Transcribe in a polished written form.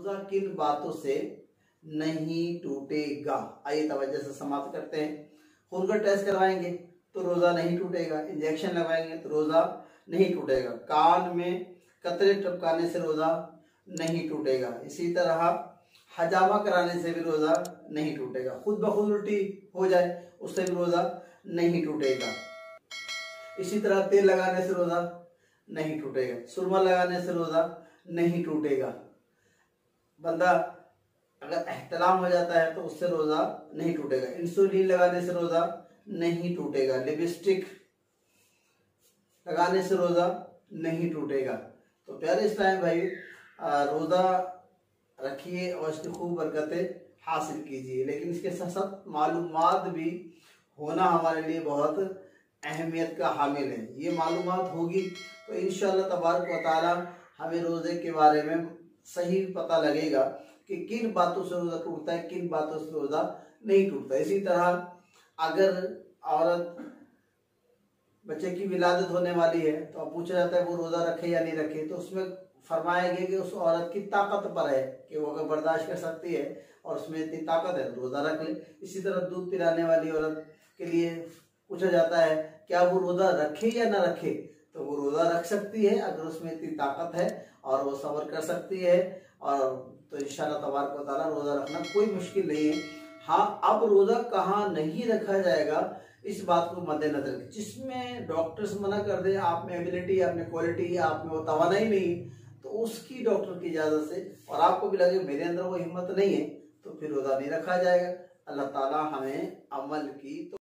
रोजा किन बातों से नहीं टूटेगा। आइए तवज्जो से समाप्त करते हैं। खून का टेस्ट करवाएंगे तो रोजा नहीं टूटेगा, इंजेक्शन लगवाएंगे तो रोजा नहीं टूटेगा, कान में कतरे टपकाने से रोजा नहीं टूटेगा, इसी तरह हजामा कराने से भी रोजा नहीं टूटेगा, खुद ब खुद उल्टी हो जाए उससे भी रोजा नहीं टूटेगा, इसी तरह तेल लगाने से रोजा नहीं टूटेगा, सुरमा लगाने से रोजा नहीं टूटेगा, बंदा अगर एहतलाम हो जाता है तो उससे रोजा नहीं टूटेगा, इंसुलिन लगाने से रोजा नहीं टूटेगा, लिपस्टिक लगाने से रोजा नहीं टूटेगा। तो प्यारे इस्लामी भाई, रोजा रखिए और इसकी खूब बरकतें हासिल कीजिए, लेकिन इसके साथ साथ मालूमात भी होना हमारे लिए बहुत अहमियत का हामिल है। ये मालूमात होगी तो इंशाअल्लाह तबारक व तआला हमें रोजे के बारे में सही पता लगेगा कि किन बातों से रोजा टूटता है, किन बातों से रोजा नहीं टूटता। इसी तरह अगर औरत बच्चे की विलादत होने वाली है तो अब पूछा जाता है वो रोजा रखे या नहीं रखे, तो उसमें फरमाया गया कि उस औरत की ताकत पर है कि वो अगर बर्दाश्त कर सकती है और उसमें इतनी ताकत है तो रोजा रख ले। इसी तरह दूध पिलाने वाली औरत के लिए पूछा जाता है क्या वो रोजा रखे या ना रखे, तो वो रोजा रख सकती है अगर उसमें इतनी ताकत है और वो सब्र कर सकती है, और तो इंशाअल्लाह तबारक व तआला रोजा रखना कोई मुश्किल नहीं है। हाँ, अब रोजा कहाँ नहीं रखा जाएगा इस बात को मद्देनजर, जिसमें डॉक्टर्स मना कर दे, आप में एबिलिटी, आप में क्वालिटी, आप में वो तवानाई नहीं, तो उसकी डॉक्टर की इजाजत से, और आपको भी लगे मेरे अंदर वो हिम्मत नहीं है, तो फिर रोजा नहीं रखा जाएगा। अल्लाह ताला हमें अमल की